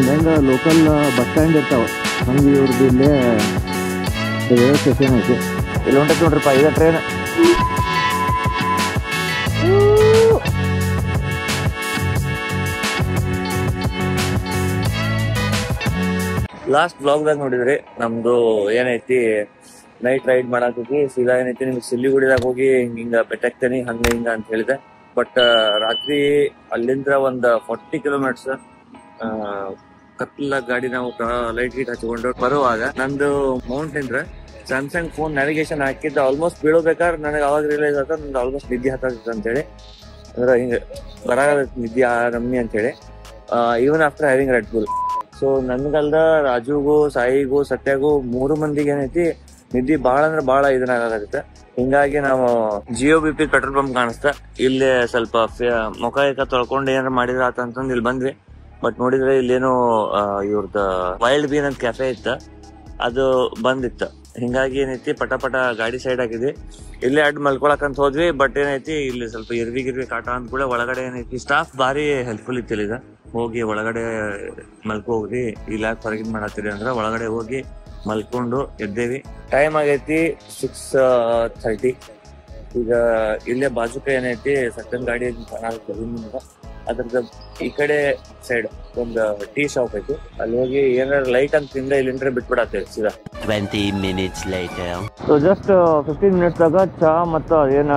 ನಮ್ದು ಹೆಂಗೆ local bus stand ಇರ್ತಾವೆ ಹಂಗೆ ಇವ್ರದ್ದು ಇಲ್ಲೇ ರೈಲ್ವೆ ಸ್ಟೇಷನ್ ಐತಿ. ಇಲ್ಲಿ ಹೊಂಟೈತಿ ನೋಡ್ರಿಪ್ಪ ಇದೆ ಟ್ರೈನ್. ಲಾಸ್ಟ್ ಬ್ಲಾಗ್ದಾಗ ನೋಡಿದ್ರಿ ನಮ್ದು ಏನೈತಿ ನೈಟ್ ರೈಡ್ ಮಾಡಾಕಿ ಸೀದಾ ಏನೈತಿ ನಿಮ್ಗೆ ಸಿಲ್ಲಿಗುಡಿದಾಗ ಹೋಗಿ ಹಿಂಗ ಬೆಟ್ಟಕ್ತೇನಿ ಹಂಗ ಹಿಂಗ ಅಂತ ಹೇಳಿದೆ. ಬಟ್ ರಾತ್ರಿ ಅಲ್ಲಿಂದ ಒಂದ್ 40 ಕಿಲೋಮೀಟರ್ಸ್ ಕತ್ಲ ಗಾಡಿ ನಾವು ಲೈಟ್ ಗೀಟ್ ಹಚ್ಕೊಂಡು ಬರುವಾಗ ನಂದು ಮೌಂಟೇನ್ ಸ್ಯಾಮ್ಸಂಗ್ ಫೋನ್ ನ್ಯಾವಿಗೇಷನ್ ಹಾಕಿದ್ದ ಆಲ್ಮೋಸ್ಟ್ ಬೀಳೋಬೇಕಾದ್ರೆ ನನಗೆ ಅವಾಗ ರಿಯಲೈಸ್ ಆತ ನಂದು ಆಲ್ಮೋಸ್ಟ್ ನಿದ್ದೆ ಹತ್ತದ ಅಂತೇಳಿ. ಅಂದ್ರೆ ಹಿಂಗ ಬರಾಗ ನಿದ್ದೆ ನಮ್ಮಿ ಅಂತೇಳಿ even after having Red Bull. So ನನ್ಗಲ್ದ ರಾಜುಗೂ ಸಾಯಿಗೂ ಸತ್ಯಾಗೂ 3 ಮಂದಿಗೆ ಏನೈತಿ ನಿದ್ದೆ ಬಾಳ ಅಂದ್ರೆ ಬಾಳ ಇದನ್ನಾಗತ್ತೆ. ಹಿಂಗಾಗಿ ನಾವು GOBP ಪೆಟ್ರೋಲ್ ಪಂಪ್ ಕಾಣಿಸ್ತಾ ಇಲ್ಲಿ ಸ್ವಲ್ಪ ಮುಖ ಏಕ ತೊಳ್ಕೊಂಡು ಏನಾರ ಮಾಡಿದ್ರ ಆತಂತಂದ್ ಇಲ್ಲಿ ಬಂದ್ವಿ. ಬಟ್ ನೋಡಿದ್ರೆ ಇಲ್ಲೇನು ಇವ್ರದ ವೈಲ್ಡ್ ಬೀನ್ ಅಂತ ಕೆಫೆ ಇತ್ತ, ಅದು ಬಂದಿತ್ತು. ಹಿಂಗಾಗಿ ಏನೈತಿ ಪಟ ಪಟ ಗಾಡಿ ಸೈಡ್ ಹಾಕಿದ್ವಿ. ಇಲ್ಲೇ ಅಡ್ಡ ಮಲ್ಕೊಳಕಂತ ಹೋದ್ವಿ. ಬಟ್ ಏನೈತಿ ಇಲ್ಲಿ ಸ್ವಲ್ಪ ಇರ್ವಿ ಕಾಟ ಅಂದ ಕೂಡ ಒಳಗಡೆ ಏನೈತಿ ಸ್ಟಾಫ್ ಬಾರಿ ಹೆಲ್ಪ್ಫುಲ್ ಇತ್ತು. ಈಗ ಹೋಗಿ ಒಳಗಡೆ ಮಲ್ಕೊ ಹೋಗ್ರಿ, ಇಲ್ಲ ಹೊರಗಿನ್ ಮಾಡತ್ತೀರಿ ಅಂದ್ರ ಒಳಗಡೆ ಹೋಗಿ ಮಲ್ಕೊಂಡು ಎದ್ದೇವಿ. ಟೈಮ್ ಆಗೈತಿ 6:30. ಈಗ ಇಲ್ಲೇ ಬಾಜುಕ ಏನೈತಿ ಸೆಕೆಂಡ್ ಗಾಡಿ ಕಾಣಾಕ ಅದ್ರದ ಈ ಕಡೆ ಸೈಡ್ ಒಂದು ಟೀ ಶಾಪ್ ಐತಿ. ಅಲ್ಲಿ ಹೋಗಿ ಏನಾರ ಲೈಟ್ ಅಂತ ತಿಂದ ಇಲ್ಲಿಂದ್ರೆ ಬಿಟ್ಬಿಡತ್ತೇವೆ ಸೀದಾ. 20 minutes later. ಸೊ ಜಸ್ಟ್ 15 ಮಿನಿಟ್ಸ್ದಾಗ ಚಾ ಮತ್ತು ಏನ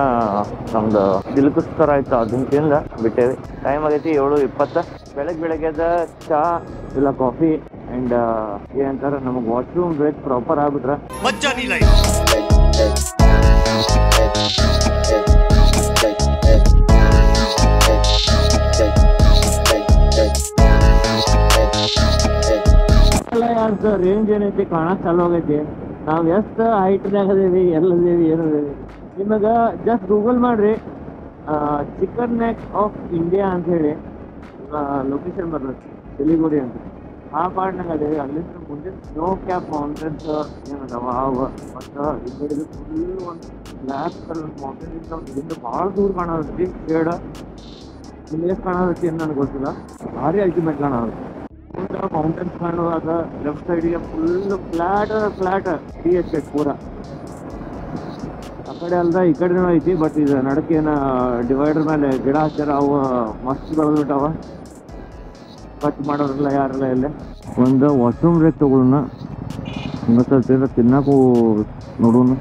ನಮ್ದು ದಿಲ್ಕುಸ್ತರ ಆಯ್ತು ಅದನ್ನ ತಿಂದ ಬಿಟ್ಟೇವಿ. ಟೈಮ್ ಆಗೈತಿ 7:20. ಬೆಳಗ್ಗೆದ ಚಾ ಇಲ್ಲ ಕಾಫಿ ಅಂಡ್ ಏನಂತಾರ ನಮಗ್ ವಾಶ್ರೂಮ್ ಬ್ರೇಕ್ ಪ್ರಾಪರ್ ಆಗ್ಬಿಟ್ರ ರೇಂಜ್ ಏನೈತಿ ಕಾಣಕ್ ಚಾಲು ಆಗೈತಿ. ನಾವ್ ಎಷ್ಟ್ ಹೈಟ್ನಾಗ ಅದೇವಿ ಎಲ್ಲದೇವಿ ಏನದೇವಿ. ನಿಮಗ ಜಸ್ಟ್ ಗೂಗಲ್ ಮಾಡ್ರಿ ಚಿಕನ್ ನೆಕ್ ಆಫ್ ಇಂಡಿಯಾ ಅಂತ ಹೇಳಿ ಲೊಕೇಶನ್ ಬರ್ತೈತಿ ಸಿಲಿಗುಡಿ ಅಂತ. ಆ ಪಾರ್ಟ್ನಾಗ ಅದೇವಿ. ಅಲ್ಲಿಂದ ಮುಂದೆ ಸ್ನೋ ಕ್ಯಾಪ್ ಮೌಂಟೇನ್ಸ್ ಏನದಾವ ಅವ ಮತ್ತು ಇಲ್ಲಿ ಫುಲ್ ಒಂದು ಬ್ಲ್ಯಾಕ್ ಕಲರ್ ಮೌಂಟೇನ್ ಇಲ್ಲಿಂದ ಭಾಳ ದೂರ ಕಾಣತೈತಿ. ಶೇಡ ನಿಮಗೆ ಕಾಣತೈತಿ ಏನು ನನಗೆ ಗೊತ್ತಿಲ್ಲ. ಭಾರಿ ಅಲ್ಟಿಮೇಟ್ ಕಾಣತೈತಿ. ಮೌಂಟೇನ್ಸ್ ಕಾಣುವಾಗ ಲೆಫ್ಟ್ ಸೈಡ್ಗೆ ಫುಲ್ ಫ್ಲಾಟ್ ಟೀ ಎಸ್ಟೇಟ್ ಪೂರ. ಆ ಕಡೆ ಅಲ್ದ ಈ ಕಡೆನೂ ಐತಿ. ಬಟ್ ಇದು ನಡಕೇನ ಡಿವೈಡರ್ ಮೇಲೆ ಗಿಡ ಹಚ್ಚಾರ, ಅವು ಮಸ್ತ್ ಬೆಳೆದ್ಬಿಟ್ಟವ. ಕಟ್ ಮಾಡೋರಿಲ್ಲ ಯಾರೆಲ್ಲ ಇಲ್ಲೇ. ಒಂದು ವಾಶ್ರೂಮ್ ಬ್ರೇಕ್ ತಗೊಳ್ಳೋಣ, ಸ್ವಲ್ಪ ತಿನ್ನಕ್ಕೂ ನೋಡೋಣ.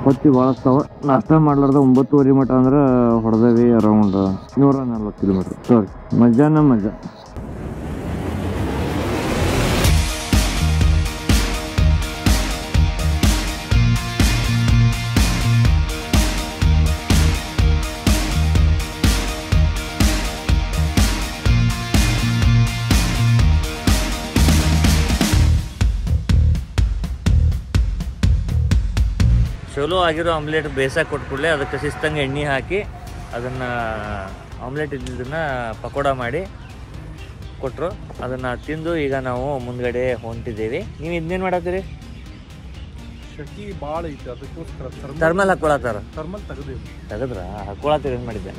ಹೊತ್ತಿ ಭಾಳಸ್ತಾವ. ನಾಷ್ಟ ಮಾಡ್ಲಾರ್ದ 9:30 ಮಟ್ಟ ಅಂದ್ರೆ ಹೊಡೆದೇವಿ ಅರೌಂಡ್ 140 ಕಿಲೋಮೀಟ್ರ್. ಸಾರಿ ಮಜಾ. ಚಲೋ ಆಗಿರೋ ಆಮ್ಲೆಟ್ ಬೇಯಿಸಕ್ಕೆ ಕೊಟ್ಕೊಡ್ಲೆ ಅದಕ್ಕೆ ಶಿಸ್ತಂಗೆ ಎಣ್ಣೆ ಹಾಕಿ ಅದನ್ನು ಆಮ್ಲೆಟ್ ಇದ್ದಿದ್ದನ್ನು ಪಕೋಡ ಮಾಡಿ ಕೊಟ್ಟರು. ಅದನ್ನು ತಿಂದು ಈಗ ನಾವು ಮುಂದ್ಗಡೆ ಹೊಂಟಿದ್ದೀವಿ. ನೀವು ಇದನ್ನೇನು ಮಾಡತ್ತೀರಿ? ಶೆಟ್ಟಿ ಭಾಳ ಐತಿ, ಅದಕ್ಕೋಸ್ಕರ ಥರ್ಮಲ್ ಹಾಕೊಳತ್ತಾರ. ಥರ್ಮಲ್ ತೆಗದ್ರ ಹಾಕೊಳತ್ತೀರಿ ಏನು ಮಾಡಿದ್ದೆ?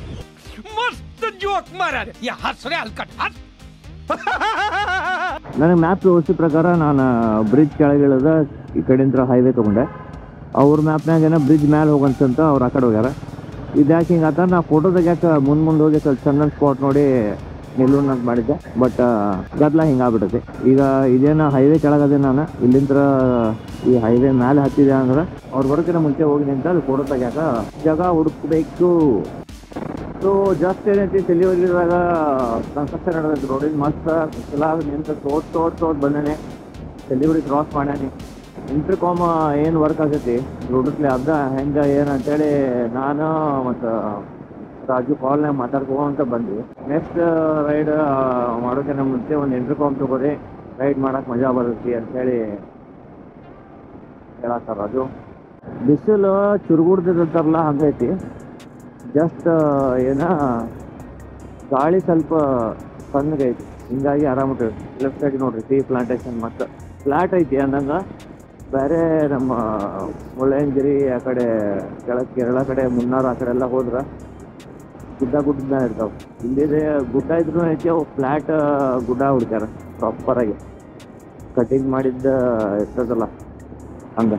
ನನಗೆ ಮ್ಯಾಪ್ ವ್ಯವಸ್ಥೆ ಪ್ರಕಾರ ನಾನು ಬ್ರಿಡ್ಜ್ ಕೆಳಗಿಳಿದ ಈ ಕಡೆಯಿಂದ ಹೈವೇ ತೊಗೊಂಡೆ. ಅವ್ರ ಮ್ಯಾಪ್ನಾಗ ಏನೋ ಬ್ರಿಡ್ಜ್ ಮ್ಯಾಲೆ ಹೋಗಂತಂತ ಅವ್ರು ಆ ಕಡೆ ಹೋಗ್ಯಾರ. ಇದ್ಯಾಕೆ ಹಿಂಗೆ ಆತ ನಾ ಫೋಟೋ ತೆಗ್ಯಾಕೆ ಮುಂದೆ ಹೋಗಿ ಸ್ವಲ್ಪ ಚಂದನ್ ಸ್ಪಾಟ್ ನೋಡಿ ನಿಲ್ಲೋಣ ಅಂತ ಮಾಡಿದ್ದೆ. ಬಟ್ ಗದ್ಲ ಹಿಂಗಾಗ್ಬಿಟ್ಟೈತಿ. ಈಗ ಇದೇನು ಹೈವೇ ಕೆಳಗದೆ, ನಾನು ಇಲ್ಲಿಂದ ಈ ಹೈವೇ ಮ್ಯಾಲೆ ಹತ್ತಿದೆ ಅಂದ್ರೆ ಅವ್ರ ಬರೋಕಿನ ಮುಂಚೆ ಹೋಗಿ ನಿಂತ ಅಲ್ಲಿ ಫೋಟೋ ತೆಗ್ಯಾಕ ಜಾಗ ಹುಡುಕ್ಬೇಕು. ಸೊ ಜಸ್ಟ್ ಏನೈತಿ ಸಿಲಿಗುರಿದಾಗ ಕನ್ಸ್ಟ್ರಕ್ಷನ್ ನಡೆದೈತಿ. ರೋಡಿನ ಮಸ್ತ್ ಸಲಾಗ ನಿಂತ ತೋಡ್ ಬಂದೇನೆ. ಸಿಲಿಗುರಿ ಕ್ರಾಸ್ ಮಾಡ್ಯಾನಿ. ಇಂಟರ್ಕಾಮ್ ಏನು ವರ್ಕ್ ಆಗೈತಿ ರೋಡಸ್ಲಿ ಅದ ಹೆಂಗೆ ಏನು ಅಂತೇಳಿ ನಾನು ಮತ್ತು ರಾಜು ಕಾಲ್ನಾಗ ಮಾತಾಡ್ಕೊಂತ ಬಂದ್ವಿ. ನೆಕ್ಸ್ಟ್ ರೈಡ್ ಮಾಡೋಕ್ಕಿಂತ ಮುಂಚೆ ಒಂದು ಇಂಟರ್ಕಾಮ್ ತಗೋರಿ, ರೈಡ್ ಮಾಡಕ್ಕೆ ಮಜಾ ಬರ್ತೈತಿ ಅಂತೇಳಿ ಹೇಳತ್ತಾರ ರಾಜು. ಬಿಸಿಲು ಚುರುಗುಡ್ದಿರ್ತಾರಲ್ಲ ಹಂಗೈತಿ. ಜಸ್ಟ್ ಏನ ಗಾಳಿ ಸ್ವಲ್ಪ ಸಣ್ಣಗೈತಿ, ಹಿಂಗಾಗಿ ಆರಾಮಿಟ್ಟು. ಲೆಫ್ಟ್ ಸೈಡ್ ನೋಡ್ರಿ ಟೀ ಪ್ಲಾಂಟೇಶನ್ ಮತ್ತು ಫ್ಲಾಟ್ ಐತಿ ಅಂದಂಗೆ. ಬೇರೆ ನಮ್ಮ ಮುಳ್ಳಯ್ಯನಗಿರಿ ಆ ಕಡೆ ಕೆಳಗೆ ಕೇರಳ ಕಡೆ ಮುನ್ನಾರ್ ಆ ಕಡೆ ಎಲ್ಲ ಹೋದ್ರೆ ಗುಡ್ಡ ಇರ್ತಾವ. ಇಲ್ಲಿ ಗುಡ್ಡ ಇದ್ರು ಐತಿ, ಅವು ಫ್ಲಾಟ್ ಗುಡ್ಡ ಹುಡ್ಕ್ಯಾರ ಪ್ರಾಪರ್ ಆಗಿ ಕಟಿಂಗ್ ಮಾಡಿದ್ದ ಇರ್ತದಲ್ಲ ಹಂಗ.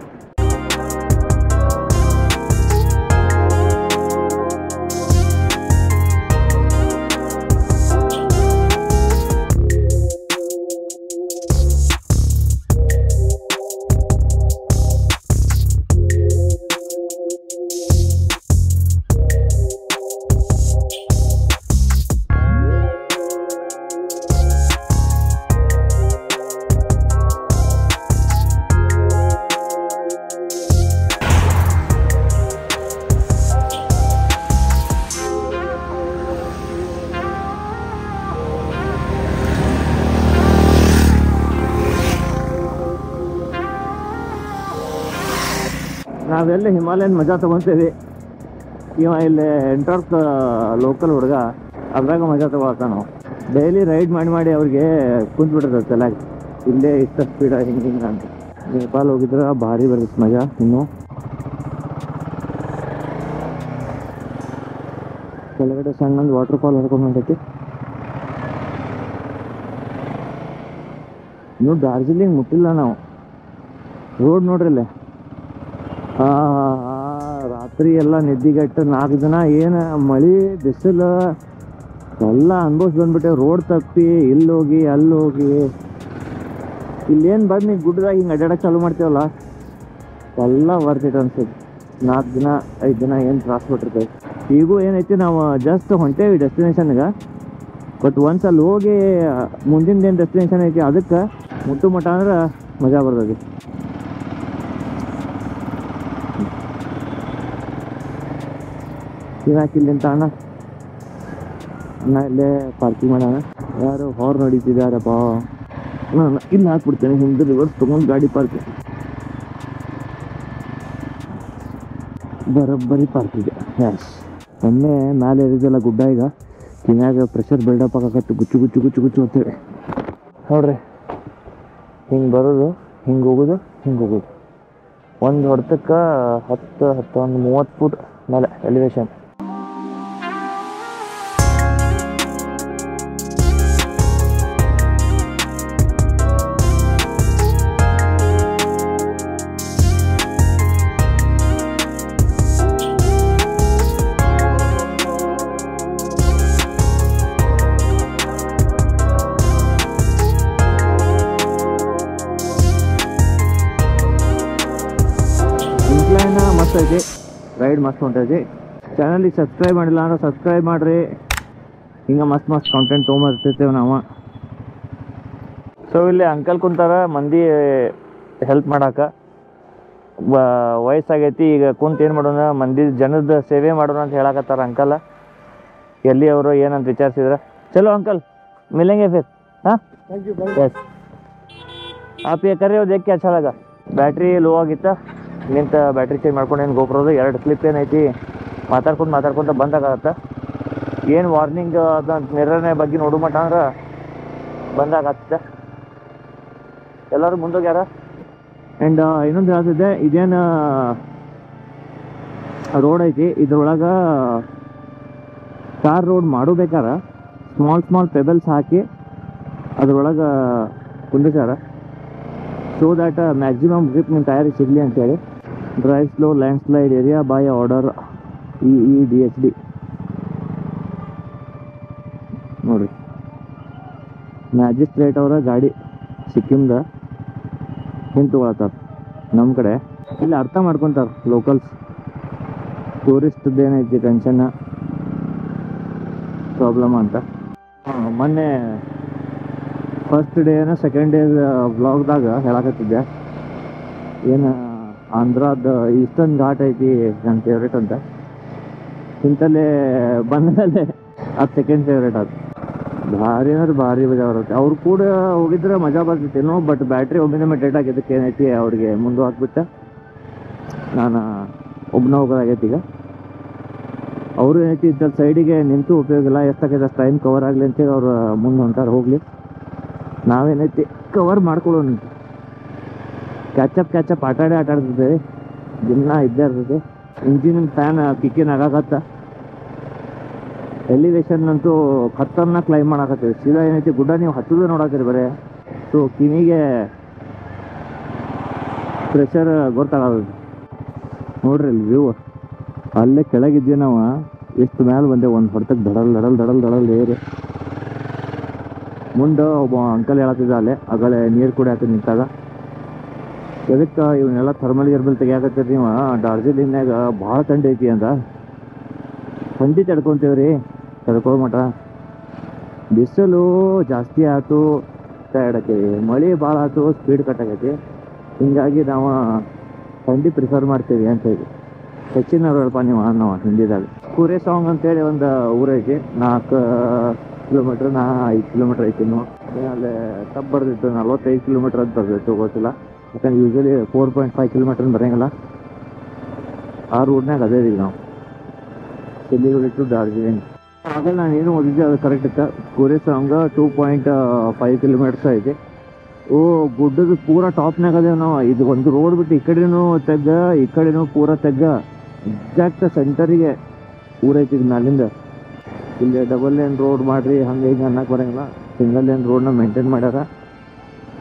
ನಾವೆಲ್ಲ ಹಿಮಾಲಯನ್ ಮಜಾ ತಗೊಂತೀವಿ. ಇವ ಇಲ್ಲಿ ಎಂಟರ್ಸ್ ಲೋಕಲ್ ಹುಡುಗ ಅದ್ರಾಗ ಮಜಾ ತಗೊಳತ್ತ. ನಾವು ಡೈಲಿ ರೈಡ್ ಮಾಡಿ ಅವ್ರಿಗೆ ಕುಂತ್ ಬಿಡ್ತದೆ ತಲೆಯಾಗ, ಇಲ್ಲೇ ಇಷ್ಟ ಸ್ಪೀಡ್ ಹಿಂಗೆ ಅಂತ. ನೇಪಾಲ್ ಹೋಗಿದ್ರೆ ಭಾರಿ ಬರ್ತೈತೆ ಮಜಾ. ಇನ್ನು ಕೆಳಗಡೆ ಸಣ್ಣಂದು ವಾಟರ್ ಫಾಲ್ ಹರ್ಕೊಂಡು ಹೊಂಟೈತಿ. ಇನ್ನು ಡಾರ್ಜಿಲಿಂಗ್ ಮುಟ್ಟಿಲ್ಲ ನಾವು. ರೋಡ್ ನೋಡ್ರಿಲ್ಲ, ರಾತ್ರಿ ಎಲ್ಲ ನಿದ್ದಿಗೆಟ್ಟು 4 ದಿನ ಏನು ಮಳೆ ಬಿಸಿಲು ಎಲ್ಲ ಅನ್ಭವಿಸಿ ಬಂದ್ಬಿಟ್ಟೆ. ರೋಡ್ ತಪ್ಪಿ ಇಲ್ಲೋಗಿ ಅಲ್ಲೋಗಿ ಇಲ್ಲೇನು ಬಂದು ನೀವು ಗುಡ್ಡದಾಗ ಹಿಂಗೆ ಅಡ್ಡಾಡಕ್ಕೆ ಚಾಲು ಮಾಡ್ತೀವಲ್ಲ, ಎಲ್ಲ ಬರ್ತೈತೆ ಅನ್ಸುತ್ತೆ. 4 ದಿನ 5 ದಿನ ಏನು ತ್ರಾಸ ಬಿಟ್ಟಿರ್ತೈತೆ. ಈಗೂ ಏನೈತಿ, ನಾವು ಜಸ್ಟ್ ಹೊಂಟೇವಿ ಡೆಸ್ಟಿನೇಷನ್ಗೆ. ಬಟ್ ಒಂದ್ಸ ಅಲ್ಲಿ ಹೋಗಿ ಮುಂದಿನ ಏನು ಡೆಸ್ಟಿನೇಷನ್ ಐತಿ ಅದಕ್ಕೆ ಮುಟ್ಟು ಮಠ ಅಂದ್ರೆ ಮಜಾ ಬರ್ತದೆ. ಇಲ್ಲಿಂತ ಅಣ್ಣ ಇಲ್ಲೇ ಪಾರ್ಕಿಂಗ್ ಮಾಡೋಣ. ಯಾರು ಹಾರ್ನ್ ಹೊಡಿತಿದ್ದಾರಪ್ಪ. ನಾನು ಇಲ್ಲಿ ಹಾಕ್ಬಿಡ್ತೇನೆ, ಹಿಂದೆ ರಿವರ್ಸ್ ತೊಗೊಂಡು ಗಾಡಿ ಪಾರ್ಕಿಂಗ್ ಬರೋಬ್ಬರಿ ಪಾರ್ಕಿಂಗ್. ಎಸ್, ಒಮ್ಮೆ ಮೇಲೆ ಇರಿದಲ್ಲ ಗುಡ್ಡ, ಈಗ ಕಿನ್ಯಾಗ ಪ್ರೆಷರ್ ಬಿಲ್ಡಪ್ ಆಗಕತ್ತು. ಗುಚ್ಚು ಅಂತೇಳಿ ನೋಡ್ರಿ, ಹಿಂಗೆ ಬರೋದು, ಹಿಂಗೆ ಹೋಗೋದು. ಒಂದು ಹೊಡೆತಕ್ಕೆ 10-30 ಫುಟ್ ಮೇಲೆ ಎಲಿವೇಶನ್. ಮಸ್ತ್ ಐತಿ, ರೈಡ್ ಮಸ್ತ್ ಹೊಂಟೈತಿ. ಚಾನಲಿಗೆ ಸಬ್ಸ್ಕ್ರೈಬ್ ಮಾಡಿಲ್ಲ ಅಂದ್ರೆ ಸಬ್ಸ್ಕ್ರೈಬ್ ಮಾಡಿರಿ. ಹಿಂಗೆ ಮಸ್ತ್ ಕಂಟೆಂಟ್ ತೊಗೊಂಬರ್ತಿರ್ತೇವೆ ನಾವು. ಸೊ ಇಲ್ಲಿ ಅಂಕಲ್ ಕುಂತಾರ ಮಂದಿ ಹೆಲ್ಪ್ ಮಾಡಾಕ. ವಯಸ್ಸಾಗೈತಿ, ಈಗ ಕುಂತ ಏನು ಮಾಡೋಣ, ಮಂದಿ ಜನದ ಸೇವೆ ಮಾಡೋಣ ಅಂತ ಹೇಳಕತ್ತಾರ ಅಂಕಲ್. ಎಲ್ಲಿ ಅವರು ಏನಂತ ವಿಚಾರಿಸಿದ್ರ. ಚಲೋ ಅಂಕಲ್, ಮಿಲೆಂಗೆ ಫಿರ್. हाँ यस, आप ये कर रहे हो देख के अच्छा लगा. ಬ್ಯಾಟ್ರಿ ಲೋ ಆಗಿತ್ತ, ನಿಂತ ಬ್ಯಾಟ್ರಿ ಚೇಂಜ್ ಮಾಡ್ಕೊಂಡು ಏನು ಗೋಪ್ರೋದು 2 ಕ್ಲಿಪ್ ಏನೈತಿ ಮಾತಾಡ್ಕೊಂತ ಬಂದಾಗತ್ತೆ. ಏನು ವಾರ್ನಿಂಗ್ ಅದ ಮಿರರ್ನೇ ಬಗ್ಗೆ ನೋಡು ಮಟ್ಟ ಅಂದ್ರೆ ಬಂದಾಗತ್ತೆ. ಎಲ್ಲರೂ ಮುಂದೋಗ್ಯಾರ. ಆ್ಯಂಡ್ ಇನ್ನೊಂದು ಹೇಳ್ತಿದ್ದೆ, ಇದೇನು ರೋಡ್ ಐತಿ, ಇದ್ರೊಳಗೆ ಟಾರ್ ರೋಡ್ ಮಾಡಬೇಕಾರೆ ಸ್ಮಾಲ್ ಪೆಬಲ್ಸ್ ಹಾಕಿ ಅದ್ರೊಳಗೆ ಕುಂದಿಸ್ಯಾರ. ಸೊ ದ್ಯಾಟ್ ಮ್ಯಾಕ್ಸಿಮಮ್ ಗ್ರಿಪ್ ನಿಮ್ಮ ಟೈರಿಗೆ ಸಿಗಲಿ ಅಂತೇಳಿ. Drive slow land slide area by order EEDSD ನೋಡಿರಿ. ಮ್ಯಾಜಿಸ್ಟ್ರೇಟ್ ಅವರ ಗಾಡಿ ಸಿಕ್ಕಿಮ್ದ ಹಿಂದೆ ತೊಗೊಳತ್ತಾರ. ನಮ್ಮ ಕಡೆ ಇಲ್ಲಿ ಅರ್ಥ ಮಾಡ್ಕೊತಾರೆ ಲೋಕಲ್ಸ್. ಟೂರಿಸ್ಟ್ದು ಏನೈತಿ ಟೆನ್ಷನ್ ಪ್ರಾಬ್ಲಮ್ ಅಂತ. ಮೊನ್ನೆ ಫಸ್ಟ್ ಡೇ ಏನೋ ಸೆಕೆಂಡ್ ಡೇ ವ್ಲಾಗ್ದಾಗ ಹೇಳಕತ್ತಿದ್ದೆ, ಏನು ಆಂಧ್ರದ ಈಸ್ಟರ್ನ್ ಘಾಟ್ ಐತಿ ನನ್ನ ಫೇವ್ರೇಟ್ ಅಂತ. ಇಂಥಲ್ಲೇ ಬಂದಮೇಲೆ ಅದು ಸೆಕೆಂಡ್ ಫೇವ್ರೇಟ್ ಅದು. ಭಾರಿ ಅಂದ್ರೆ ಭಾರಿ ಮಜಾ ಬರುತ್ತೆ. ಅವ್ರು ಕೂಡ ಹೋಗಿದ್ರೆ ಮಜಾ ಬರ್ತಿತ್ತೇನೋ, ಬಟ್ ಬ್ಯಾಟ್ರಿ ಒಮ್ಮಿನೊಮ್ಮೆ ಡೆಡ್ ಆಗಿದ್ದಕ್ಕೆ ಏನೈತಿ ಅವ್ರಿಗೆ ಮುಂದೆ ಹಾಕ್ಬಿಟ್ಟೆ. ನಾನು ಒಬ್ಬನ ಹೋಗೋದಾಗೈತಿ. ಈಗ ಅವರು ಏನೈತಿ ಇದ್ದಲ್ಲಿ ಸೈಡಿಗೆ ನಿಂತು ಉಪಯೋಗ ಇಲ್ಲ, ಎಷ್ಟಾಗೈತೆ ಅಷ್ಟು ಟೈಮ್ ಕವರ್ ಆಗಲಿ ಅಂತೇಳಿ ಅವ್ರು ಮುಂದೆ ಹೊಂಟಾರ. ಹೋಗಲಿ, ನಾವೇನೈತಿ ಕವರ್ ಮಾಡ್ಕೊಳ್ಳೋಣ. ಕ್ಯಾಚಪ್ ಆಟಾಡ್ತಿದ್ದೇವೆ, ದಿನ ಇದ್ದೇ ಇರ್ತದೆ. ಇಂಜಿನ್ ಫ್ಯಾನ್ ಕಿಕ್ಕಿನ ಆಗಾಕತ್ತ. ಎಲಿವೇಶನ್ ಅಂತೂ ಖತರ್ನಾಕ್ ಕ್ಲೈಮ್ ಮಾಡಾಕತ್ತೀವಿ. ಸೀದಾ ಏನೈತಿ ಗುಡ್ಡ ನೀವು ಹತ್ತದ ನೋಡಾಕತ್ತೀರಿ ಬರೇ. ಸೊ ಕಿವಿಗೆ ಪ್ರೆಷರ್ ಗೊತ್ತಾಗೋದು. ನೋಡ್ರಿ ಅಲ್ಲಿ ವ್ಯೂ, ಅಲ್ಲೇ ಕೆಳಗಿದ್ದೀವಿ ನಾವು. ಎಷ್ಟು ಮೇಲೆ ಬಂದೆ, ಒಂದು ಹೊಡೆತಕ್ಕೆ ದಡಲ್ ದಡಲ್ ದಡಲ್ ದಡಲ್ ಏರಿ. ಮುಂದೆ ಒಬ್ಬ ಅಂಕಲ್ ಹೇಳತ್ತಿದ್ದ ಅಲ್ಲೇ ಆಗಲೇ ನೀರು ಕುಡಿಯಾಕ ನಿಂತಾಗ, ಎದಕ್ಕೆ ಇವನ್ನೆಲ್ಲ ಥರ್ಮಲ್ ಗಿರ್ಮಲ್ ತೆಗಿಯಾಕತ್ತೀರಿ ನೀವು, ಡಾರ್ಜಿಲಿಂಗ್ನಾಗ ಭಾಳ ಥಂಡಿ ಐತಿ ಅಂತ. ಥಂಡಿ ತಡ್ಕೊತೀವ್ರಿ, ತಡ್ಕೊ ಮಟ. ಬಿಸಿಲು ಜಾಸ್ತಿ ಆಯ್ತು, ಟಯರ್ಡ್ ಆಕೈತಿ. ಮಳೆ ಭಾಳ ಆಯ್ತು, ಸ್ಪೀಡ್ ಕಟ್ ಆಗೈತಿ. ಹಿಂಗಾಗಿ ನಾವು ಥಂಡಿ ಪ್ರಿಫರ್ ಮಾಡ್ತೀವಿ ಅಂತ ಹೇಳಿ. ಹೆಚ್ಚಿನವ್ರಲ್ಪ ನೀವು ನಾವು ಹಿಂದಿದಾಗ. ಕೂರೆ ಸಾಂಗ್ ಅಂತೇಳಿ ಒಂದು ಊರೈತಿ, 4 ಕಿಲೋಮೀಟ್ರ್ 5 ಕಿಲೋಮೀಟ್ರ್ ಐತಿ. ಅಲ್ಲೇ ತಪ್ಪು ಬರ್ದಿತ್ತು, 45 ಕಿಲೋಮೀಟ್ರ್ ಅಂತ ಬರ್ದಿತ್ತು, ಗೊತ್ತಿಲ್ಲ. ಯಾಕಂದ್ರೆ ಯೂಶ್ವಲಿ 4.5 ಕಿಲೋಮೀಟ್ರ್ ಬರೋಂಗಿಲ್ಲ. ಆ ರೂಟ್ನಾಗ ಅದೇ ರೀ ನಾವು, ಸಿಲಿಗುರಿ ಟು ಡಾರ್ಜಿಲಿಂಗ್. ಆಗಲ್ಲ ನಾನು ಏನು ಓದಿದ್ದೆ ಅದು ಕರೆಕ್ಟ್ ಇತ್ತು. ಕೂರೆ ಸಾಂಗ್ 2.5 ಕಿಲೋಮೀಟರ್ಸ್ ಐತಿ. ಓ ಗುಡ್ಡದ ಪೂರ ಟಾಪ್ನಾಗ ಅದೇವು ನಾವು. ಇದು ಒಂದು ರೋಡ್ ಬಿಟ್ಟು ಈ ಕಡೆನೂ ತೆಗ್ಗ, ಈ ಕಡೆನೂ ಪೂರ ತೆಗ್ಗ. ಎಕ್ಸಾಕ್ಟ್ ಸೆಂಟರಿಗೆ ಊರೈತಿ ಮ್ಯಾಲಿಂದ. ಇಲ್ಲಿ ಡಬಲ್ ಲೇನ್ ರೋಡ್ ಮಾಡ್ರಿ ಹಂಗೆ ಹಿಂಗೆ ಅನ್ನಕ್ಕೆ ಬರೋಂಗಿಲ್ಲ. ಸಿಂಗಲ್ ಲೇನ್ ರೋಡ್ನ ಮೇಂಟೈನ್ ಮಾಡ್ಯಾರ.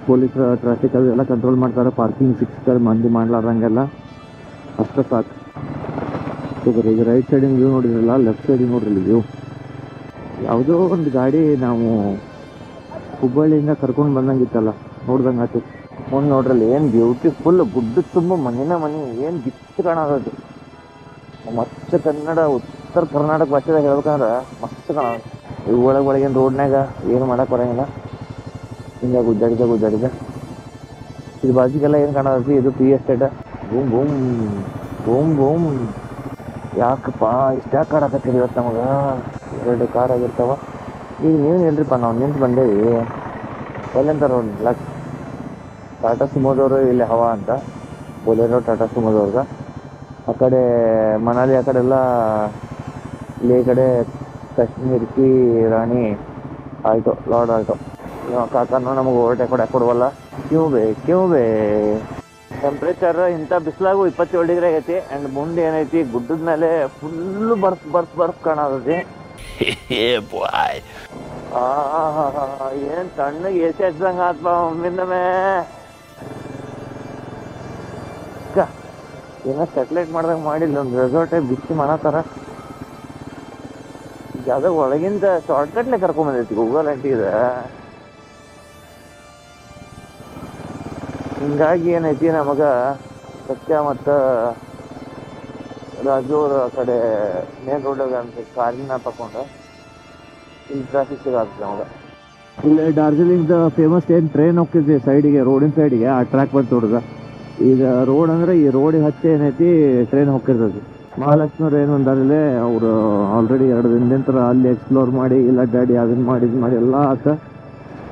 ಪೊಲೀಸ್ ಟ್ರಾಫಿಕ್ ಅದೆಲ್ಲ ಕಂಟ್ರೋಲ್ ಮಾಡ್ತಾರೆ. ಪಾರ್ಕಿಂಗ್ 6 ಮಂದಿ ಮಾಡ್ಲಾರಂಗೆಲ್ಲ, ಅಷ್ಟು ಸಾಕು. ಈಗ ರೈಟ್ ಸೈಡಿನ ವ್ಯೂ ನೋಡಿದ್ರಲ್ಲ, ಲೆಫ್ಟ್ ಸೈಡಿಗೆ ನೋಡ್ರಿ ವ್ಯೂ. ಯಾವುದೋ ಒಂದು ಗಾಡಿ ನಾವು ಹುಬ್ಬಳ್ಳಿಯಿಂದ ಕರ್ಕೊಂಡು ಬಂದಂಗಿತ್ತಲ್ಲ, ನೋಡ್ದಂಗೆ ಆಯ್ತು. ಮುಂದೆ ನೋಡ್ರಲ್ಲಿ ಏನು ಬ್ಯೂಟಿಫುಲ್ ಗುಡ್ಡ ತುಂಬ ಮನೆ ಏನು ಗಿತ್ತು ಕಾಣೋದು. ಮಸ್ತ್ ಕನ್ನಡ, ಉತ್ತರ ಕರ್ನಾಟಕ ಭಾಷೆದಾಗ ಹೇಳ್ಬೇಕಂದ್ರೆ ಮಸ್ತ್ ಕಾಣೋದು. ಇವು ಒಳಗಿನ ರೋಡ್ನಾಗ ಏನು ಮಾಡಕ್ಕೆ ಬರೋಂಗಿಲ್ಲ. ಹಿಂಗೆ ಗುದ್ದಾಡಿದ ಇದು ಬಾಜಿಗೆಲ್ಲ ಏನು ಕಾಣೋದು, ಇದು tea estate. Boom boom boom boom. ಯಾಕಪ್ಪ ಇಷ್ಟ್ಯಾಕೆ ಕಾಡಕತ್ತೀರಿ ಇವತ್ತು ನಮಗೆ? 2 ಕಾರ್ ಆಗಿರ್ತಾವ. ಈಗ ನೀವು ಹೇಳ್ರಿಪ್ಪ, ನಾವು ನಿಂತು ಬಂದೇವಿ ಎಲ್ಲಂತಾರ ನೋಡಿಲ್ಲ. ಟಾಟಾ ಸುಮೋದವರು ಇಲ್ಲಿ ಹವಾ ಅಂತ, ಬೊಲೆರೋ ಟಾಟಾ ಸುಮೋದವ್ರಿಗೆ. ಆ ಕಡೆ ಮನಾಲಿ ಆ ಕಡೆ ಎಲ್ಲ, ಇಲ್ಲಿ ಈ ಕಡೆ ಕಾಶ್ಮೀರ್ ಕಿ ರಾಣಿ ಆಯಿತು, ಲಾರ್ಡ್ ಆಯಿತು. ಕಾಕನೂ ನಮಗೆ ಓವರ್ಟೇಕ್ ಕೊಡವಲ್ಲ. ಕ್ಯೂ ಬೇ ಟೆಂಪ್ರೇಚರ್ ಇಂಥ ಬಿಸಿಲಾಗು 27 ಡಿಗ್ರಿ ಆಗೈತಿ. ಆ್ಯಂಡ್ ಮುಂದೆ ಏನೈತಿ, ಗುಡ್ಡದ ಮೇಲೆ ಫುಲ್ಲು ಬರ್ಫ್ ಕಾಣತೈತಿ. ಏನು ತಣ್ಣಗೆ AC ಹಚ್ದಂಗೆ ಆತ್ಪ ಒಮ್ಮಿಂದಮೇ. ಏನೋ ಸೆಟ್ಲೈಟ್ ಮಾಡ್ದಂಗೆ ಮಾಡಿಲ್ಲ, ಒಂದು ರೆಸಾರ್ಟೇ ಬಿಸಿ ಮಾಡತ್ತಾರ. ಯಾವುದೋ ಒಳಗಿಂದ ಶಾರ್ಟ್ಕಟ್ಲೆ ಕರ್ಕೊಂಬಂದೈತಿ ಗೂಗಲ್ ಅಂಟಿದೆ. ಹಿಂಗಾಗಿ ಏನೈತಿ ನಮಗೆ ಸತ್ಯ ಮತ್ತು ರಾಜು ಅವ್ರ ಆ ಕಡೆ ಮೇನ್ ರೋಡಾಗ ಅಂತ ಕಾರಿನ ತಗೊಂಡು ಇಲ್ಲಿ ಟ್ರಾಫಿಕ್ ಸಿಗಾಗ್ತದೆ ನಮಗೆ. ಇಲ್ಲಿ ಡಾರ್ಜಿಲಿಂಗ್ದ ಫೇಮಸ್ ಏನು ಟ್ರೈನ್ ಹೋಗ್ತಿದ್ವಿ ಸೈಡಿಗೆ, ರೋಡಿನ ಸೈಡಿಗೆ, ಆ ಟ್ರ್ಯಾಕ್ ಬಂತು ಹುಡುಗ. ಈಗ ರೋಡ್ ಅಂದರೆ ಈ ರೋಡಿಗೆ ಹಚ್ಚಿ ಏನೈತಿ ಟ್ರೈನ್ ಹೋಗ್ತಿರ್ತದೆ. ಮಹಾಲಕ್ಷ್ಮಿ ಏನು ಅಂದಾರಲ್ಲೇ ಅವರು ಆಲ್ರೆಡಿ 2 ದಿನದಂತರ ಅಲ್ಲಿ ಎಕ್ಸ್ಪ್ಲೋರ್ ಮಾಡಿ, ಇಲ್ಲ ಅಡ್ಡಾಡಿ ಅದನ್ನ ಮಾಡಿ ಎಲ್ಲ ಆತ.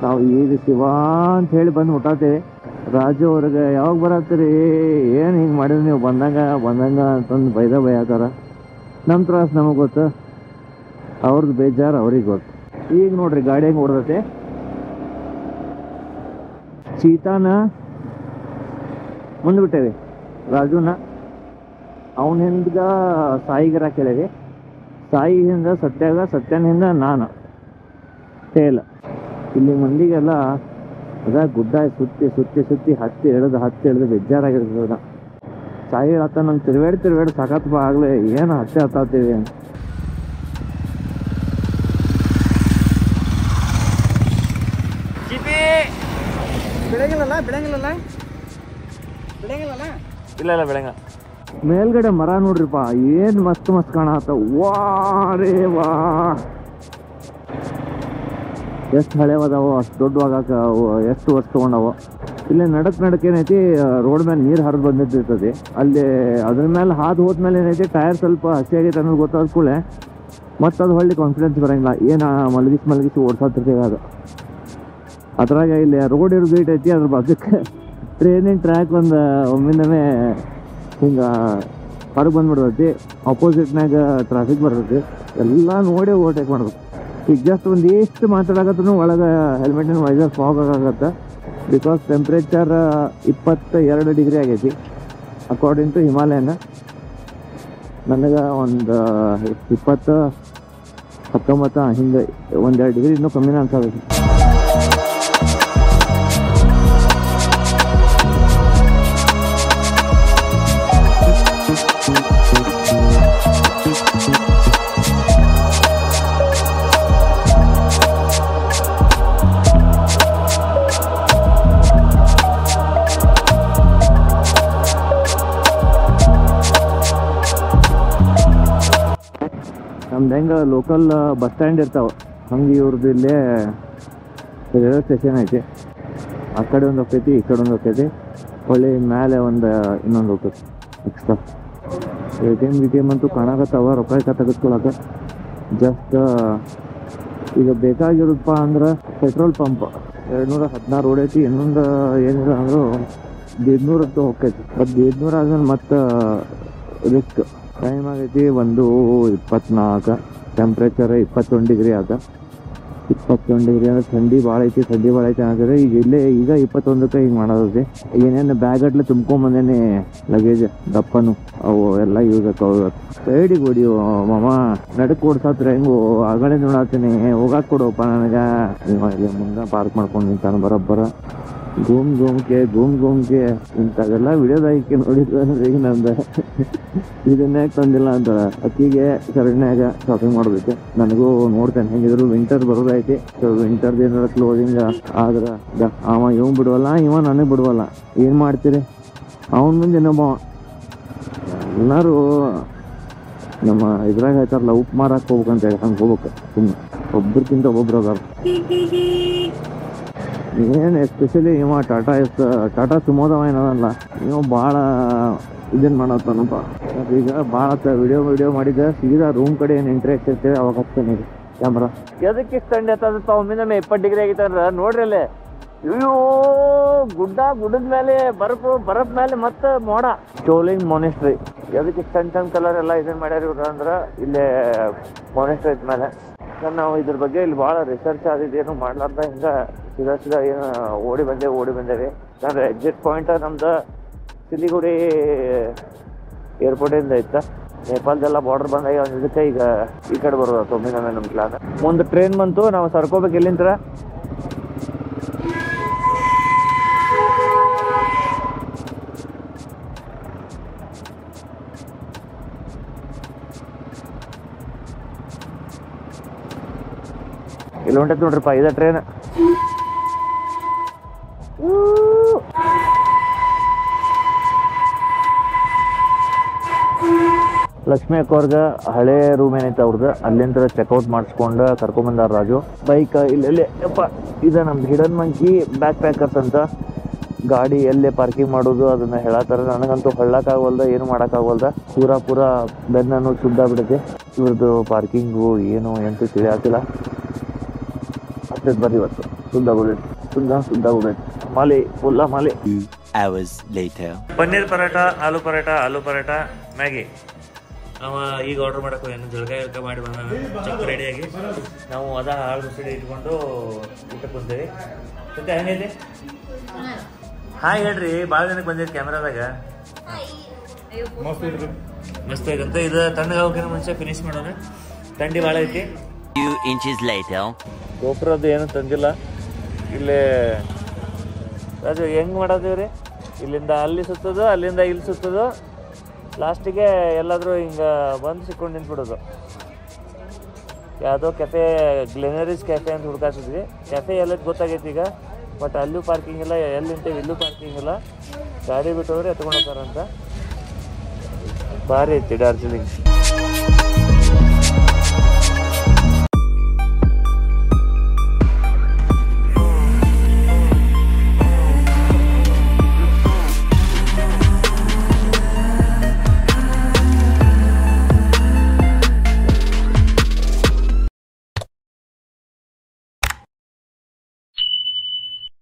ನಾವು ಈಗ ಶಿವ ಅಂತ ಹೇಳಿ ಬಂದು ಮುಟ್ಟಾತೇವೆ. ರಾಜು ಅವ್ರಿಗೆ ಯಾವಾಗ ಬರತ್ತೀರಿ, ಏನು ಹಿಂಗೆ ಮಾಡಿದ್ರೆ ನೀವು ಬಂದಂಗ ಅಂತಂದು ಬೈದಾರ. ನಮ್ಮ ತ್ರಾಸ ನಮಗೆ ಗೊತ್ತು, ಅವ್ರದ್ದು ಬೇಜಾರು ಅವ್ರಿಗೆ ಗೊತ್ತು. ಈಗ ನೋಡ್ರಿ ಗಾಡಿ ಹೆಂಗೆ ಹೊಡ್ದೈತೆ. ಚೀತಾನ ಮುಂದೆ ಬಿಟ್ಟೇವಿ, ರಾಜುನ ಅವನ ಹಿಂದ್ಗ ಸಾಯಿಗಿರ ಕೇಳೇವಿ. ಸಾಯಿ ಹಿಂದ ಸತ್ಯನ ಹಿಂದ ನಾನು ಟೇಲ್. ಇಲ್ಲಿ ಮಂದಿಗೆಲ್ಲ ಅದ ಗುಡ್ಡ ಸುತ್ತಿ ಹತ್ತಿ ಎಳ್ದು ಬೇಜಾರಾಗಿರ್ತದ. ಸಾಯಿ ಹೇಳತ್ತ ನಾನು ತಿರುವೇಡಿ ಸಾಕತ್ಪ ಆಗ್ಲೇ ಏನು ಹತ್ತಾತೀವಿ ಅಂತ. ಇಲ್ಲ ಬೆಳಂಗ. ಮೇಲ್ಗಡೆ ಮರ ನೋಡ್ರಿಪ್ಪ, ಏನು ಮಸ್ತ್ ಕಾಣತ್ತ. ವಾ ರೇ ವಾ, ಎಷ್ಟು ಹಳೆವದಾವ, ಅಷ್ಟು ದೊಡ್ಡವಾಗಾಕ ಎಷ್ಟು ವರ್ಷ ತೊಗೊಂಡವ. ಇಲ್ಲೇ ನಡಕ್ ಏನೈತಿ, ರೋಡ್ ಮೇಲೆ ನೀರು ಹರಿದು ಬಂದಿರ್ತೈತಿ. ಅಲ್ಲಿ ಅದ್ರ ಮೇಲೆ ಹೋದ್ಮೇಲೆ ಏನೈತಿ, ಟೈರ್ ಸ್ವಲ್ಪ ಹಸಿ ಆಗೈತೆ ಅನ್ನೋದು ಗೊತ್ತಾದ ಕೂಡಲೇ ಮತ್ತು ಅದು ಹೊಳ್ಳಿ ಕಾನ್ಫಿಡೆನ್ಸ್ ಬರೋಂಗಿಲ್ಲ. ಏನು ಮಲಗಿಸಿ ಓಡ್ಸಾತಿರ್ತೀವಿ ಅದು. ಅದ್ರಾಗ ಇಲ್ಲಿ ರೋಡ್ ಇರೋದು ಐತಿ, ಅದ್ರ ಬಾಜುಕ್ಕೆ ಟ್ರೈನಿನ ಟ್ರ್ಯಾಕ್ ಒಮ್ಮಿಂದನೇ ಹಿಂಗೆ ಹೊರಗೆ ಬಂದ್ಬಿಡ್ತೈತಿ. ಆಪೋಸಿಟ್ನಾಗ ಟ್ರಾಫಿಕ್ ಬರ್ತೈತಿ. ಎಲ್ಲ ನೋಡಿ ಓವರ್ಟೇಕ್ ಮಾಡ್ಬೇಕು. ಈಗ ಜಸ್ಟ್ ಒಂದಿಷ್ಟು ಮಾತಾಡಕತ್ತೂ ಒಳಗೆ ಹೆಲ್ಮೆಟಿನ ವೈಸರ್ ಫಾಗ್ ಆಗತ್ತೆ. ಬಿಕಾಸ್ ಟೆಂಪ್ರೇಚರ್ 22 ಡಿಗ್ರಿ ಆಗೈತಿ ಅಕಾರ್ಡಿಂಗ್ ಟು ಹಿಮಾಲಯನ್. ನನಗೆ ಒಂದು 20 19 ಹಿಂಗೆ 1-2 ಡಿಗ್ರಿ ಇನ್ನೂ ಕಮ್ಮಿನ ಅನ್ಸೋದು. ನಮ್ದು ಹೆಂಗೆ ಲೋಕಲ್ ಬಸ್ ಸ್ಟ್ಯಾಂಡ್ ಇರ್ತಾವೆ ಹಂಗೆ ಇವ್ರದ್ದು ಇಲ್ಲೇ ರೈಲ್ವೆ ಸ್ಟೇಷನ್ ಐತಿ. ಆ ಕಡೆ ಒಂದು ಹೋಗ್ತೈತಿ, ಈ ಕಡೆ ಒಂದು ಹೋಗ್ತೈತಿ, ಹೊಳ್ಳಿ ಮೇಲೆ ಒಂದು ಇನ್ನೊಂದು ಹೋಗ್ತೈತಿ ಎಕ್ಸ್ಟ್ರಾ. ATM ಅಂತೂ ಕಾಣಕತ್ತಾವ ರೊಕ್ಕ ತೆಗೆದುಕೊಳಕ್ಕೆ. ಜಸ್ಟ್ ಈಗ ಬೇಕಾಗಿರೋದಪ್ಪ ಅಂದ್ರೆ ಪೆಟ್ರೋಲ್ ಪಂಪ್ 216 ಹೊಡೈತಿ. ಇನ್ನೊಂದು ಏನಿಲ್ಲ ಅಂದರೂ 1,500 ಹೋಗ್ತೈತಿ. ಬಟ್ 1,500 ಆದ್ಮೇಲೆ ಮತ್ತೆ ರಿಸ್ಕ್. ಟೈಮ್ ಆಗೈತಿ 1:24, ಟೆಂಪ್ರೇಚರ್ 21 ಡಿಗ್ರಿ ಆದ. 21 ಡಿಗ್ರಿ ಅಂದ್ರೆ ಥಂಡಿ ಭಾಳ ಐತಿ ಅನ್ನೋದ್ರೆ ಈಗ 21ಕ್ಕೆ ಹಿಂಗೆ ಮಾಡೋದೈತಿ. ಏನೇನು ಬ್ಯಾಗಟ್ಲೆ ತುಂಬ್ಕೊಂಬಂದೇನೆ ಲಗೇಜ್ ದಪ್ಪನು ಅವು ಎಲ್ಲ ಯೂಸ್ ಆಕಾವ. ಸೈಡಿಗೆ ಹೊಡಿಯೋ ಮಾಮ, ನಡಕ್ ಓಡ್ಸತ್ರ ಹೆಂಗು ಆಗಡೆ ನೋಡತ್ತೀನಿ, ಹೋಗಾಕ್ ಕೊಡೋಪ್ಪ ನನಗೆ. ಇಲ್ಲಿ ಮುಂದೆ ಪಾರ್ಕ್ ಮಾಡ್ಕೊಂಡು ನಿಂತಾನ ಬರೋಬ್ಬರ. ಘೂಮ್ಕೆ ಇಂಥವೆಲ್ಲ ವಿಡಿಯೋದಾಗಿ ನೋಡಿದ್ರು ಅಂದ್ರೆ ಈಗ ನಂದು ಇದನ್ನೇ ತಂದಿಲ್ಲ ಅಂತ ಅಕ್ಕಿಗೆ ಸರಣ್ಯಾಗ ಶಾಪಿಂಗ್ ಮಾಡೋದೈತೆ. ನನಗೂ ನೋಡ್ತೇನೆ ಹೆಂಗಿದ್ರು ವಿಂಟರ್ ಬರೋದೈತಿ. ಸೊ ವಿಂಟರ್ದು ಏನಾರ ಕ್ಲೋಸಿಂಗ್ ಆದ್ರೆ ಅವ ಇವ್ ಬಿಡುವಲ್ಲ, ಇವ ನನಗೆ ಬಿಡುವಲ್ಲ. ಏನು ಮಾಡ್ತೀರಿ? ಅವನ ಮುಂದೆ ಇನ್ನೊಬ್ಬ ಎಲ್ಲರೂ ನಮ್ಮ ಇದ್ರಾಗ ಹೇಳ್ತಾರಲ್ಲ ಉಪ್ಪು ಮಾರಕ್ಕೆ ಹೋಗ್ಬೇಕಂತ ಹೇಳಿ ಹಂಗೆ ಹೋಗ್ಬೇಕು. ಸುಮ್ಮನೆ ಒಬ್ರಕ್ಕಿಂತ ಒಬ್ಬೊಬ್ರು ಅದಾರ. ಏನು ಎಸ್ಪೆಷಲಿ ಇವ ಟಾಟಾ ಸುಮೋದವ ಏನದಲ್ಲ, ಇವ ಭಾಳ ಇದನ್ನು ಮಾಡತ್ತಾನಪ್ಪ. ಈಗ ಭಾಳ ವಿಡಿಯೋ ಮಾಡಿದ್ದೆ. ಸೀದಾ ರೂಮ್ ಕಡೆ ಏನು ಇಂಟ್ರೆಸ್ಟ್ ಇರ್ತೇವೆ ಅವಾಗ ಹಚ್ತೇನೆ ಈಗ ಕ್ಯಾಮ್ರಾ. ಎದಕ್ಕೆ ಇಷ್ಟು ಥಂಡಿ ಆತದಪ್ಪ? ಒಮ್ಮಿಂದ 20 ಡಿಗ್ರಿ ಆಗಿತ್ತಂದ್ರೆ ನೋಡ್ರಿ ಅಲ್ಲೇ, ಅಯ್ಯೋ ಗುಡ್ಡದ ಮೇಲೆ ಬರಫ್ ಮೇಲೆ ಮತ್ತೆ ಮೋಡ. ಚೋಲಿಂಗ್ ಮೊನೆಸ್ಟ್ರಿ. ಎದಕ್ಕೆ ಸಣ್ಣ ಕಲರ್ ಎಲ್ಲ ಇದನ್ನು ಮಾಡ್ಯಾರ ಇವ್ರು ಅಂದ್ರೆ ಇಲ್ಲೇ ಮೊನೆಸ್ಟ್ರಿ ಇದ್ಮೇಲೆ. ನಾವು ಇದ್ರ ಬಗ್ಗೆ ಇಲ್ಲಿ ಭಾಳ ರಿಸರ್ಚ್ ಆದಿದ್ದೇನು ಮಾಡ್ಲಾರ್ದ ಹಿಂಗೆ ಸೀದಾ ಏನು ಓಡಿ ಬಂದೇವಿ. ಯಾಕಂದ್ರೆ ಎಕ್ಸಿಟ್ ಪಾಯಿಂಟ್ ನಮ್ದು ಸಿಲಿಗುಡಿ ಏರ್ಪೋರ್ಟಿಂದ ಇತ್ತು. ನೇಪಾಳದೆಲ್ಲ ಬಾರ್ಡರ್ ಬಂದಾಗ ಒಂದು ಇದಕ್ಕೆ ಈಗ ಈ ಕಡೆ ಬರೋದು ತೊಮ್ಮಿನೊಮ್ಮೆ ನಮ್ಮ ಪ್ಲಾನ್. ಒಂದು ಟ್ರೈನ್ ಬಂತು, ನಾವು ಸರ್ಕೋಬೇಕು ಎಲ್ಲಿಂದ. ಇಲ್ಲಿ ಹೊಂಟೈತೆ ನೋಡ್ರಿಪ್ಪ, ಇದ ಟ್ರೈನ್. ಲಕ್ಷ್ಮಿ ಅಕ್ಕವ್ರಿಗೆ ಹಳೆ ರೂಮ್ ಏನೈತೆ ಅವ್ರದ್ದು, ಅಲ್ಲಿಂದ ಚೆಕ್ಔಟ್ ಮಾಡಿಸ್ಕೊಂಡು ಕರ್ಕೊಂಬಂದಾರ ರಾಜು. ಬೈಕ್ ಇಲ್ಲೆಲ್ಲೇ ಯಪ್ಪ ಇದು ನಮ್ದು ಹಿಡನ್ ಮಂಕಿ ಬ್ಯಾಕ್ ಪ್ಯಾಕರ್ಸ್ ಅಂತ. ಗಾಡಿ ಎಲ್ಲೇ ಪಾರ್ಕಿಂಗ್ ಮಾಡೋದು ಅದನ್ನ ಹೇಳತ್ತಾರ. ನನಗಂತೂ ಹೊಳ್ಳಕ್ಕಾಗವಲ್ದ, ಏನು ಮಾಡೋಕ್ಕಾಗವಲ್ದ. ಪೂರ ಬೆನ್ನನ್ನು ಸುದ್ದಾಗ್ಬಿಡುತ್ತೆ. ಇವ್ರದ್ದು ಪಾರ್ಕಿಂಗು ಏನು ಎಂತೂ ತಿಳಿಯಾತಿಲ್ಲ. ಬರ್ರಿ ಇವತ್ತು ಸುದ್ದಾಗ್ಬಿಡೈತೆ ಮಾಲಿ ಫುಲ್ಲ ಮಾಲಿ. 2 hours later. ಪನ್ನೀರ್ ಪರೋಟ, ಆಲೂ ಪರೋಟ, ಮ್ಯಾಗಿ. ನಾವು ಈಗ ಆರ್ಡರ್ ಮಾಡಕ್ಕೆ ಏನು ಜಳಕ ಮಾಡಿ ಬಂದ ಚಕ್ ರೆಡಿಯಾಗಿ ನಾವು ಅದ ಹಾಳು ಮುಸುಡಿ ಇಟ್ಕೊಂಡು ಊಟಕ್ಕೆ ಬಂದೇವಿ. ಮತ್ತೆ ಹೆಂಗೈತಿ? ಹಾಯ್ ಹೇಳ್ರಿ, ಭಾಳ ಜನಕ್ಕೆ ಬಂದಿರಿ ಕ್ಯಾಮ್ರಾದಾಗ. ಮಸ್ತ್ ಐತಂತ. ಇದು ತಣ್ಣಗಾಗೋಕಿನ ಮುಂಚೆ ಫಿನಿಶ್ ಮಾಡೋಣ. ಥಂಡಿ ಭಾಳ ಐತಿ. Few inches later. ಗೋಪುರದ್ದು ಏನು ತಂದಿಲ್ಲ. ಇಲ್ಲೇ ಅದು ಹೆಂಗೆ ಮಾಡೋದೇವ್ರಿ, ಇಲ್ಲಿಂದ ಅಲ್ಲಿ ಸುತ್ತೋದು, ಅಲ್ಲಿಂದ ಇಲ್ಲಿ ಸುತ್ತೋದು, ಲಾಸ್ಟಿಗೆ ಎಲ್ಲಾದರೂ ಹಿಂಗೆ ಬಂದು ಸಿಕ್ಕೊಂಡು ನಿಂತ್ಬಿಡೋದು. ಯಾವುದೋ ಕೆಫೆ, ಗ್ಲೆನರೀಸ್ ಕೆಫೆ ಅಂತ ಹುಡ್ಕಾಸಿದ್ವಿ. ಕೆಫೆ ಎಲ್ಲ ಗೊತ್ತಾಗೈತಿ ಈಗ. ಬಟ್ ಅಲ್ಲೂ ಪಾರ್ಕಿಂಗ್ ಇಲ್ಲ, ಎಲ್ಲಿ ನಿಂತೇವೆ ಇಲ್ಲೂ ಪಾರ್ಕಿಂಗ್ ಇಲ್ಲ. ಗಾಡಿ ಬಿಟ್ಟೋದ್ರೆ ಎತ್ಕೊಂಡು ಹೋಗ್ತಾರಂತ. ಭಾರಿ ಐತಿ ಡಾರ್ಜಿಲಿಂಗ್.